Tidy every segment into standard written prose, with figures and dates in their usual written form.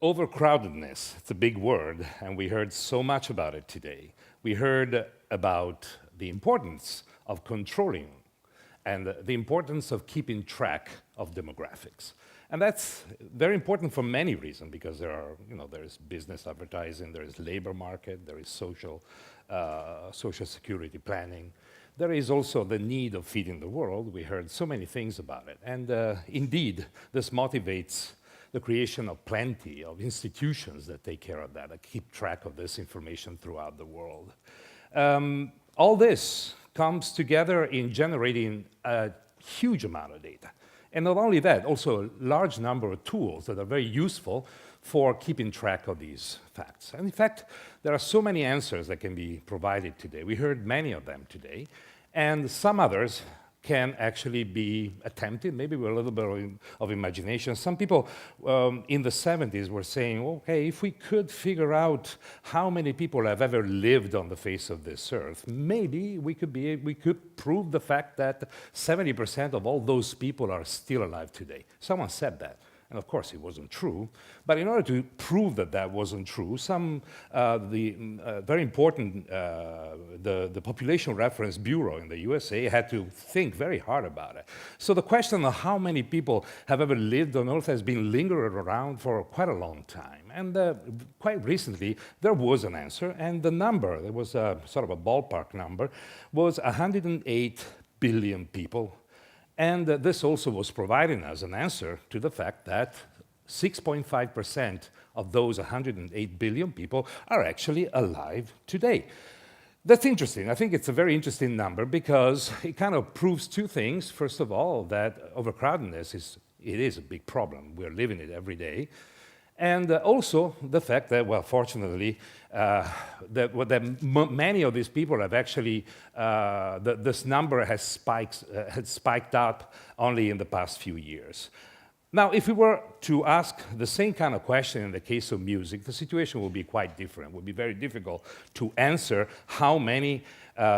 Overcrowdedness, it's a big word, and we heard so much about it today. We heard about the importance of controlling and the importance of keeping track of demographics. And that's very important for many reasons, because there is business advertising, there is labor market, there is social security planning. There is also the need of feeding the world. We heard so many things about it. And indeed, this motivates the creation of plenty of institutions that take care of that keep track of this information throughout the world. All this comes together in generating a huge amount of data. And not only that, also a large number of tools that are very useful for keeping track of these facts. And in fact, there are so many answers that can be provided today. We heard many of them today, and some others can actually be attempted, maybe with a little bit of imagination. Some people in the 70s were saying, okay, if we could figure out how many people have ever lived on the face of this earth, maybe we could prove the fact that 70% of all those people are still alive today. Someone said that. And of course, it wasn't true. But in order to prove that that wasn't true, very important, the Population Reference Bureau in the USA had to think very hard about it. So the question of how many people have ever lived on Earth has been lingering around for quite a long time. And quite recently, there was an answer. And the number, there was a sort of a ballpark number, was 108 billion people. And this also was providing us an answer to the fact that 6.5% of those 108 billion people are actually alive today. That's interesting. I think it's a very interesting number because it kind of proves two things. First of all, that overcrowdedness is a big problem. We're living it every day. And also the fact that, well, fortunately, many of these people have actually, this number has spiked up only in the past few years. Now, if we were to ask the same kind of question in the case of music, the situation would be quite different. It would be very difficult to answer how many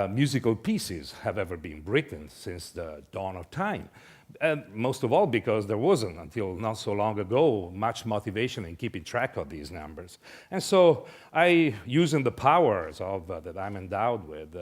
musical pieces have ever been written since the dawn of time. And most of all because there wasn't, until not so long ago, much motivation in keeping track of these numbers. And so using the powers that I'm endowed with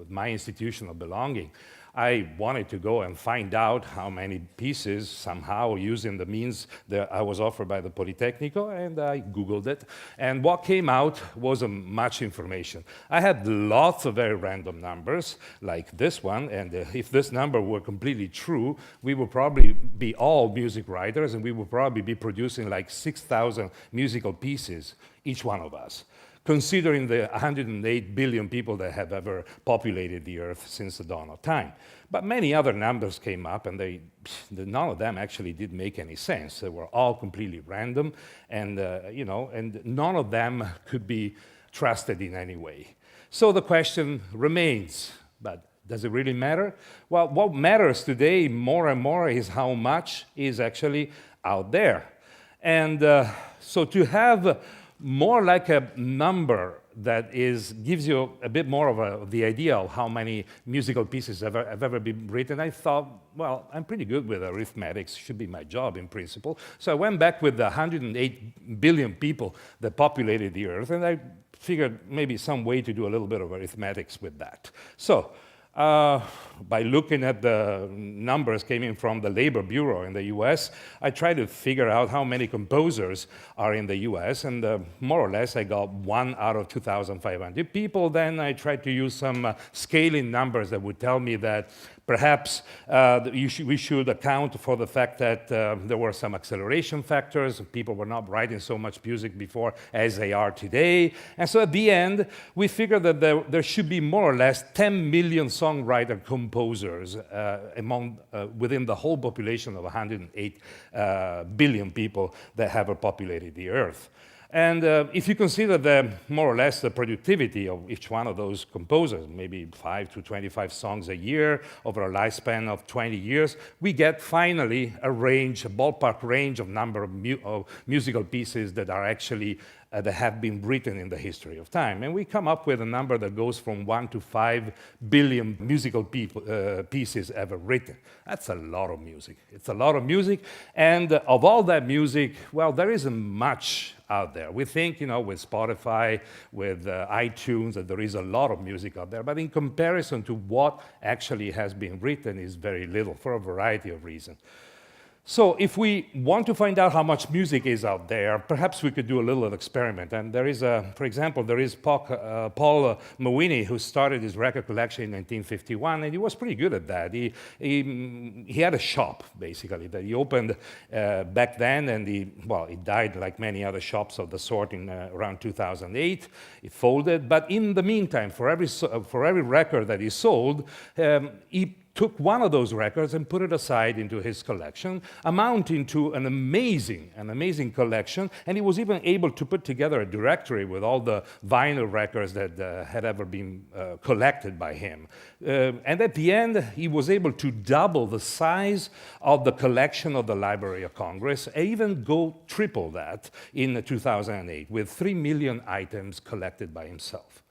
my institution of belonging, I wanted to go and find out how many pieces, somehow using the means that I was offered by the Politecnico, and I Googled it. And what came out wasn't much information. I had lots of very random numbers, like this one, and if this number were completely true, we would probably be all music writers, and we would probably be producing like 6,000 musical pieces, each one of us, considering the 108 billion people that have ever populated the Earth since the dawn of time. But many other numbers came up, and none of them actually did make any sense. They were all completely random, and and none of them could be trusted in any way. So the question remains, but does it really matter? Well, what matters today more and more is how much is actually out there. And so to have more like a number that gives you a bit more of the idea of how many musical pieces have ever been written, I thought, well, I'm pretty good with arithmetics, should be my job in principle. So I went back with the 108 billion people that populated the Earth, and I figured maybe some way to do a little bit of arithmetics with that. So by looking at the numbers coming from the Labor Bureau in the US, I tried to figure out how many composers are in the US, and more or less I got 1 out of 2,500 people. Then I tried to use some scaling numbers that would tell me that perhaps we should account for the fact that there were some acceleration factors. People were not writing so much music before as they are today. And so at the end, we figured that there should be more or less 10 million songwriter-composers within the whole population of 108 billion people that have populated the Earth. And if you consider more or less the productivity of each one of those composers, maybe 5 to 25 songs a year over a lifespan of 20 years, we get finally a range, a ballpark range of number of musical pieces that are actually that have been written in the history of time. And we come up with a number that goes from 1 to 5 billion musical pieces ever written. That's a lot of music. It's a lot of music. And of all that music, well, there isn't much out there. We think, with Spotify, with iTunes, that there is a lot of music out there. But in comparison to what actually has been written is very little for a variety of reasons. So if we want to find out how much music is out there, perhaps we could do a little experiment. And there is, for example, there is Paul Mawini, who started his record collection in 1951, and he was pretty good at that. He had a shop, basically, that he opened back then, and he died like many other shops of the sort in around 2008. It folded, but in the meantime, for every record that he sold, he took one of those records and put it aside into his collection, amounting to an amazing collection, and he was even able to put together a directory with all the vinyl records that had ever been collected by him. And at the end, he was able to double the size of the collection of the Library of Congress, and even go triple that in 2008, with 3 million items collected by himself.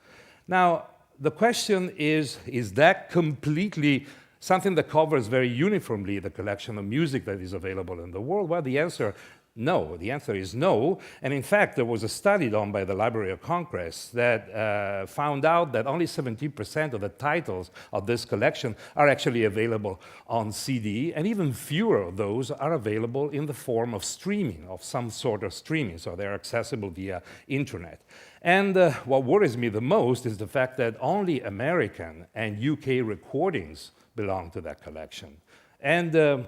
Now, the question is that completely something that covers very uniformly the collection of music that is available in the world? Well, the answer, no. The answer is no. And in fact, there was a study done by the Library of Congress that found out that only 17% of the titles of this collection are actually available on CD, and even fewer of those are available in the form of streaming, of some sort of streaming, so they're accessible via internet. And what worries me the most is the fact that only American and UK recordings belong to that collection. And the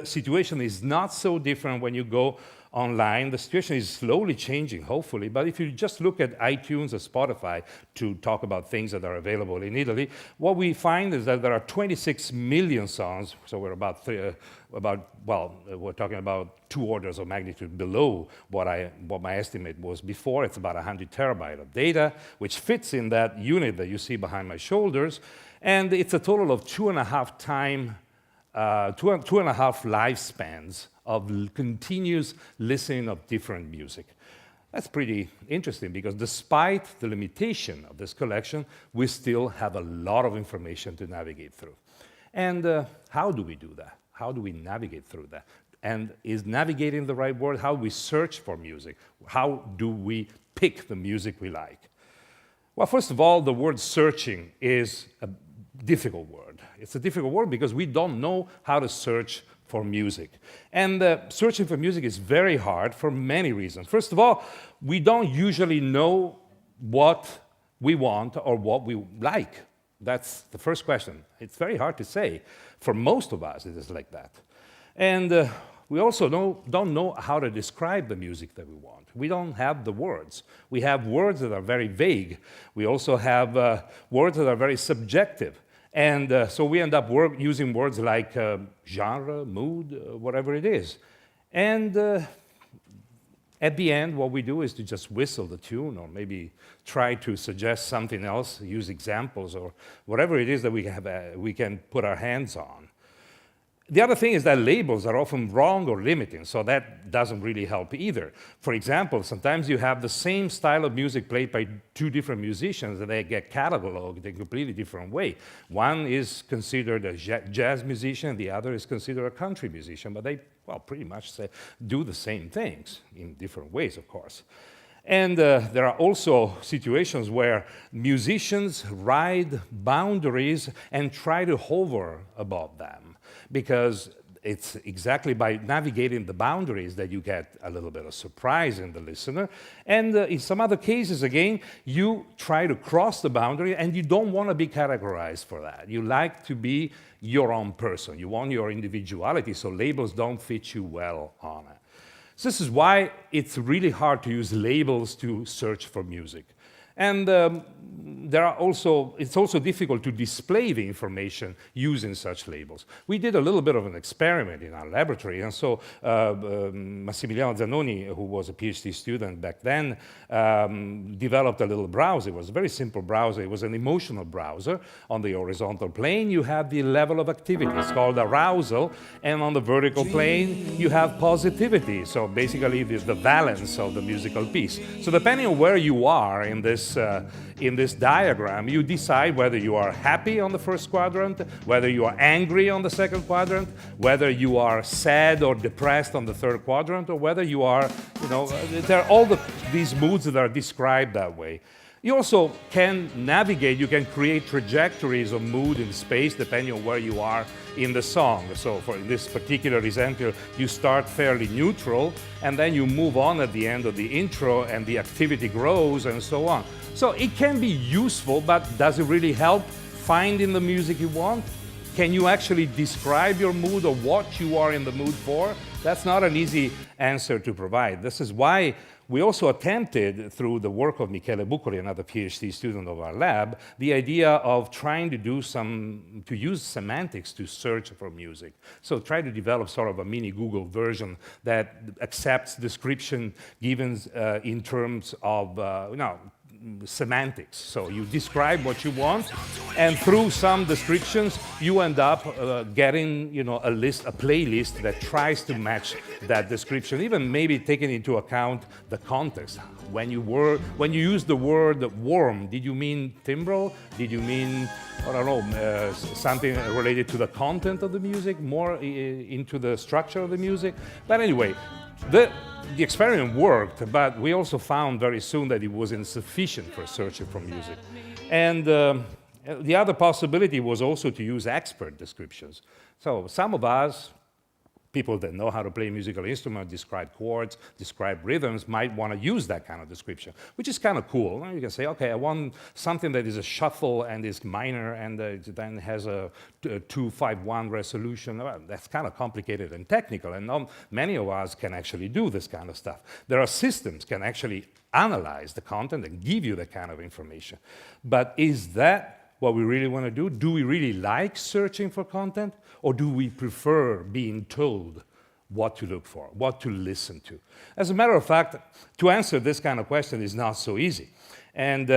situation is not so different when you go online. The situation is slowly changing, hopefully, but if you just look at iTunes or Spotify to talk about things that are available in Italy, what we find is that there are 26 million songs, so we're we're talking about 2 orders of magnitude below what my estimate was before. It's about 100 terabytes of data, which fits in that unit that you see behind my shoulders, and it's a total of 2.5 lifespans of continuous listening of different music. That's pretty interesting, because despite the limitation of this collection, we still have a lot of information to navigate through. And how do we do that? How do we navigate through that? And is navigating the right word? How do we search for music? How do we pick the music we like? Well, first of all, the word searching is a difficult word. It's a difficult word because we don't know how to search for music. And searching for music is very hard for many reasons. First of all, we don't usually know what we want or what we like. That's the first question. It's very hard to say. For most of us, it is like that. And we also don't know how to describe the music that we want. We don't have the words. We have words that are very vague. We also have words that are very subjective. And so we end up using words like genre, mood, whatever it is. And at the end, what we do is to just whistle the tune, or maybe try to suggest something else, use examples, or whatever it is that we can put our hands on. The other thing is that labels are often wrong or limiting, so that doesn't really help either. For example, sometimes you have the same style of music played by 2 different musicians, and they get cataloged in a completely different way. One is considered a jazz musician, the other is considered a country musician, but they, pretty much do the same things in different ways, of course. And there are also situations where musicians ride boundaries and try to hover above them, because it's exactly by navigating the boundaries that you get a little bit of surprise in the listener. And in some other cases, again, you try to cross the boundary and you don't want to be categorized for that. You like to be your own person. You want your individuality, so labels don't fit you well on it. So this is why it's really hard to use labels to search for music. And it's also difficult to display the information using such labels. We did a little bit of an experiment in our laboratory, and so Massimiliano Zannoni, who was a PhD student back then, developed a little browser. It was a very simple browser. It was an emotional browser. On the horizontal plane, you have the level of activity. It's called arousal, and on the vertical plane, you have positivity. So basically, the valence of the musical piece. So depending on where you are in this diagram, you decide whether you are happy on the first quadrant, whether you are angry on the second quadrant, whether you are sad or depressed on the third quadrant, or whether you are, there are all these moods that are described that way. You also can navigate, you can create trajectories of mood in space depending on where you are in the song. So in this particular example, you start fairly neutral, and then you move on at the end of the intro, and the activity grows, and so on. So it can be useful, but does it really help finding the music you want? Can you actually describe your mood or what you are in the mood for? That's not an easy answer to provide. This is why we also attempted, through the work of Michele Buccoli, another PhD student of our lab, the idea of trying to use semantics to search for music. So try to develop sort of a mini Google version that accepts description given in terms of, semantics. So you describe what you want, and through some descriptions, you end up getting, a playlist that tries to match that description, even maybe taking into account the context. When you use the word warm, did you mean timbral? Did you mean, I don't know, something related to the content of the music, more into the structure of the music? But anyway, the experiment worked, but we also found very soon that it was insufficient for searching for music. And the other possibility was also to use expert descriptions. So some of us, people that know how to play a musical instrument, describe chords, describe rhythms, might want to use that kind of description, which is kind of cool. You can say, okay, I want something that is a shuffle and is minor and then has a 2-5-1 resolution. Well, that's kind of complicated and technical, and not many of us can actually do this kind of stuff. There are systems can actually analyze the content and give you that kind of information. But is that what we really want to do? Do we really like searching for content? Or do we prefer being told what to look for, what to listen to? As a matter of fact, to answer this kind of question is not so easy. And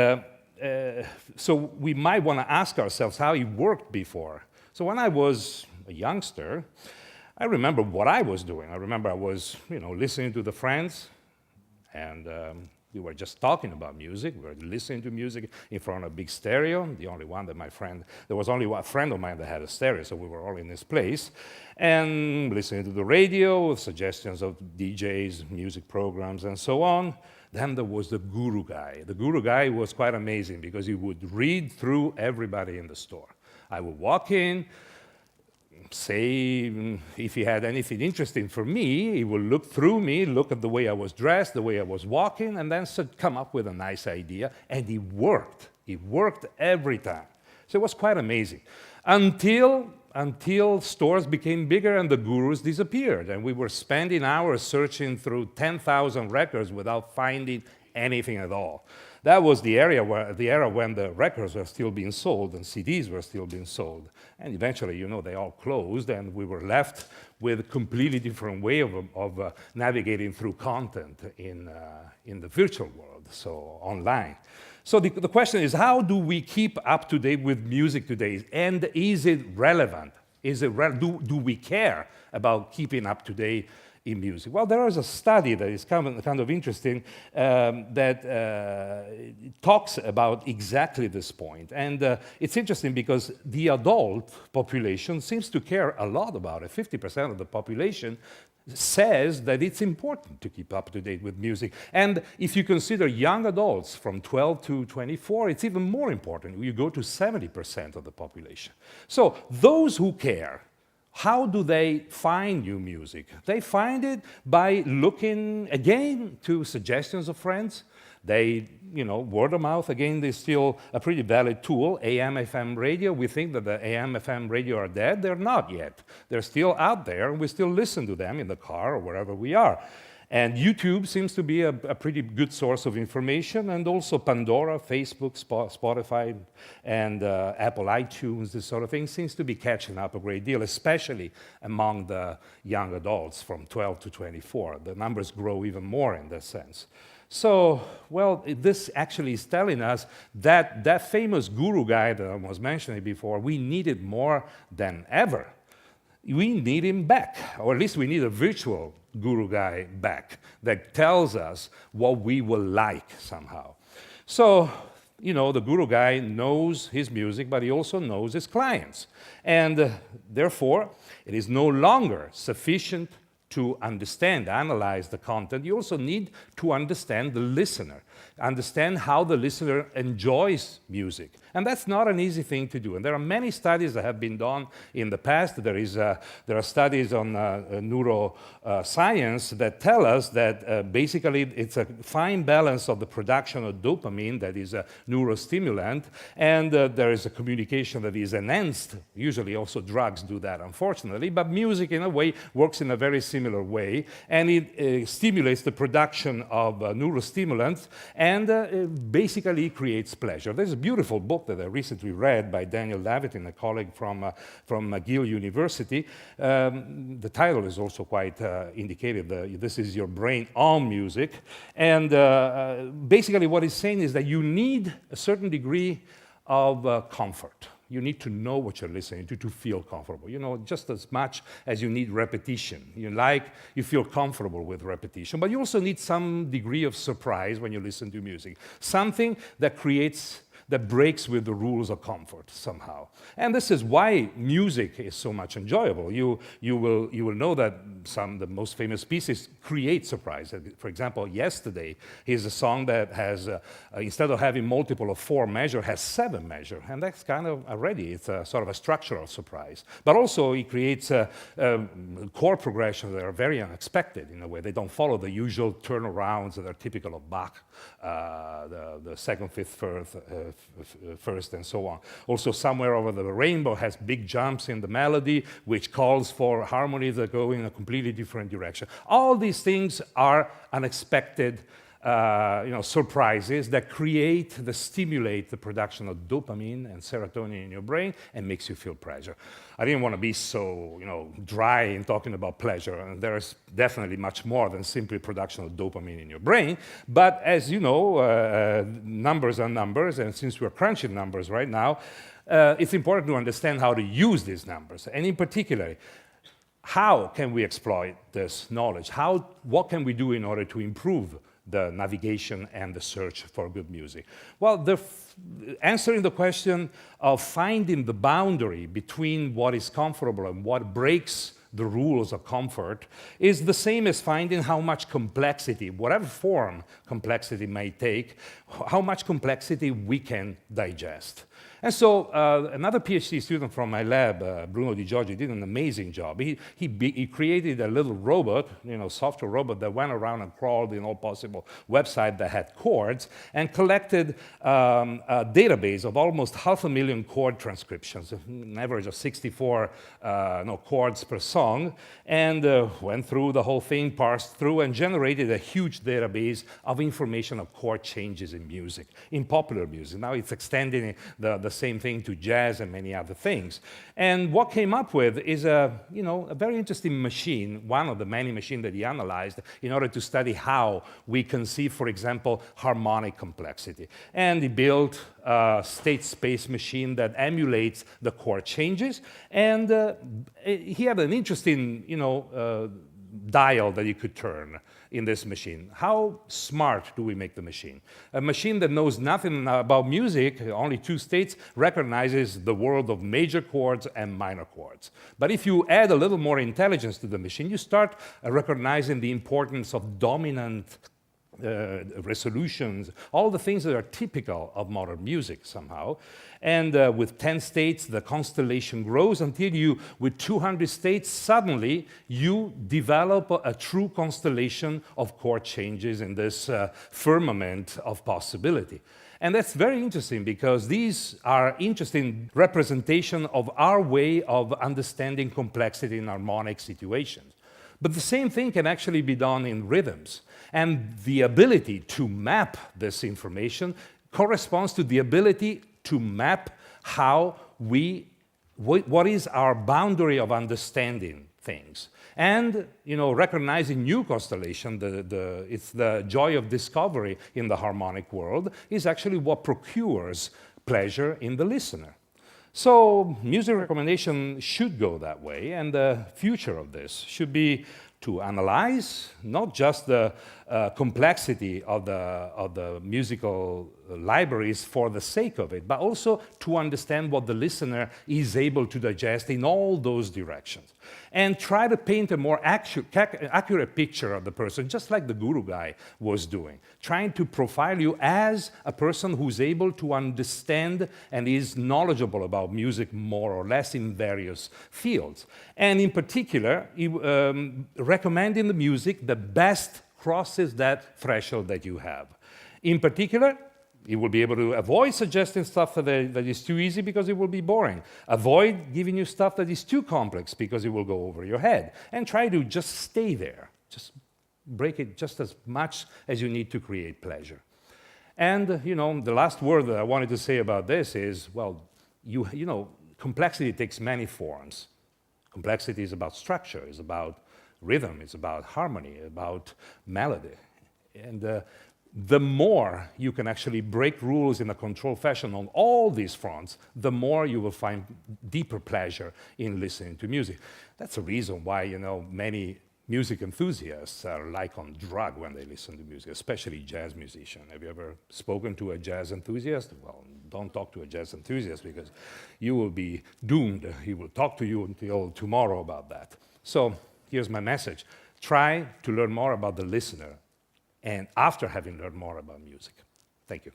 so we might want to ask ourselves how it worked before. So when I was a youngster, I remember what I was doing. I remember I was, listening to the friends, and we were just talking about music. We were listening to music in front of a big stereo. The only one that there was only one friend of mine that had a stereo, so we were all in this place. And listening to the radio with suggestions of DJs, music programs, and so on. Then there was the guru guy. The guru guy was quite amazing because he would read through everybody in the store. I would walk in, say if he had anything interesting for me, he would look through me, look at the way I was dressed, the way I was walking, and then come up with a nice idea, and it worked. It worked every time. So it was quite amazing. Until stores became bigger and the gurus disappeared, and we were spending hours searching through 10,000 records without finding anything at all. That was the era when the records were still being sold and CDs were still being sold. And eventually, they all closed, and we were left with a completely different way of navigating through content in the virtual world, so online. So the question is, how do we keep up to date with music today? And is it relevant? Do we care about keeping up to date in music? Well, there is a study that is kind of interesting that talks about exactly this point. And it's interesting because the adult population seems to care a lot about it. 50% of the population says that it's important to keep up to date with music. And if you consider young adults from 12 to 24, it's even more important. You go to 70% of the population. So those who care, how do they find new music? They find it by looking, again, to suggestions of friends. They, word of mouth, again, is still a pretty valid tool. AM, FM radio, we think that the AM, FM radio are dead. They're not yet. They're still out there, and we still listen to them in the car or wherever we are. And YouTube seems to be a pretty good source of information, and also Pandora, Facebook, Spotify, and Apple iTunes, this sort of thing, seems to be catching up a great deal, especially among the young adults from 12 to 24. The numbers grow even more in that sense. So, well, this actually is telling us that that famous guru guy that I was mentioning before, we need it more than ever. We need him back, or at least we need a virtual guru guy back that tells us what we will like somehow. So, you know, the guru guy knows his music, but he also knows his clients. And therefore, it is no longer sufficient to understand, analyze the content. You also need to understand the listener, understand how the listener enjoys music. And that's not an easy thing to do. And there are many studies that have been done in the past. There are studies on neuroscience that tell us that basically it's a fine balance of the production of dopamine, that is a neurostimulant, and there is a communication that is enhanced. Usually also drugs do that, unfortunately, but music in a way works in a very similar way, and it stimulates the production of neurostimulants and basically creates pleasure. There's a beautiful book that I recently read by Daniel Levitin, a colleague from McGill University. The title is also quite indicative. This is your brain on music. And basically what he's saying is that you need a certain degree of comfort. You need to know what you're listening to feel comfortable, you know, just as much as you need repetition. You feel comfortable with repetition, but you also need some degree of surprise when you listen to music. Something that breaks with the rules of comfort somehow. And this is why music is so much enjoyable. You will know that the most famous pieces create surprise. For example, Yesterday is a song that has, instead of having multiple of 4 measure, has 7 measure. And that's kind of already, it's a sort of a structural surprise. But also it creates chord progressions that are very unexpected in a way. They don't follow the usual turnarounds that are typical of Bach, the second, fifth, first, and so on. Also, Somewhere Over the Rainbow has big jumps in the melody, which calls for harmonies that go in a completely different direction. All these things are unexpected surprises that stimulate the production of dopamine and serotonin in your brain and makes you feel pleasure. I didn't want to be so, dry in talking about pleasure, and there is definitely much more than simply production of dopamine in your brain. But as you know, numbers are numbers, and since we're crunching numbers right now, it's important to understand how to use these numbers, and in particular, how can we exploit this knowledge? What can we do in order to improve the navigation and the search for good music? Well, answering the question of finding the boundary between what is comfortable and what breaks the rules of comfort is the same as finding how much complexity, whatever form complexity may take, how much complexity we can digest. And so another PhD student from my lab, Bruno Di Giorgi, did an amazing job. He created a little robot, software robot that went around and crawled in all possible websites that had chords and collected a database of almost 500,000 chord transcriptions, an average of 64 chords per song, and went through the whole thing, parsed through, and generated a huge database of information of chord changes in music, in popular music. Now it's extending the same thing to jazz and many other things. And what came up with is a very interesting machine, one of the many machines that he analyzed in order to study how we conceive, for example, harmonic complexity. And he built a state space machine that emulates the chord changes. And he had an interesting, dial that you could turn in this machine. How smart do we make the machine? A machine that knows nothing about music, only 2 states, recognizes the world of major chords and minor chords. But if you add a little more intelligence to the machine, you start recognizing the importance of dominant resolutions, all the things that are typical of modern music somehow. And with 10 states, the constellation grows until with 200 states, suddenly you develop a true constellation of chord changes in this firmament of possibility. And that's very interesting because these are interesting representation of our way of understanding complexity in harmonic situations. But the same thing can actually be done in rhythms. And the ability to map this information corresponds to the ability to map how what is our boundary of understanding things. And, recognizing new constellation, it's the joy of discovery in the harmonic world, is actually what procures pleasure in the listener. So music recommendation should go that way, and the future of this should be to analyze not just the complexity of the musical libraries for the sake of it, but also to understand what the listener is able to digest in all those directions. And try to paint a more accurate picture of the person, just like the guru guy was doing, trying to profile you as a person who's able to understand and is knowledgeable about music more or less in various fields. And in particular, recommending the music that best crosses that threshold that you have. In particular, you will be able to avoid suggesting stuff that is too easy because it will be boring. Avoid giving you stuff that is too complex because it will go over your head. And try to just stay there. Just break it just as much as you need to create pleasure. And, the last word that I wanted to say about this is, well, complexity takes many forms. Complexity is about structure, it's about rhythm, it's about harmony, about melody. And the more you can actually break rules in a controlled fashion on all these fronts, the more you will find deeper pleasure in listening to music. That's the reason why, many music enthusiasts are like on drug when they listen to music, especially jazz musicians. Have you ever spoken to a jazz enthusiast? Well, don't talk to a jazz enthusiast because you will be doomed. He will talk to you until tomorrow about that. So here's my message. Try to learn more about the listener and after having learned more about music. Thank you.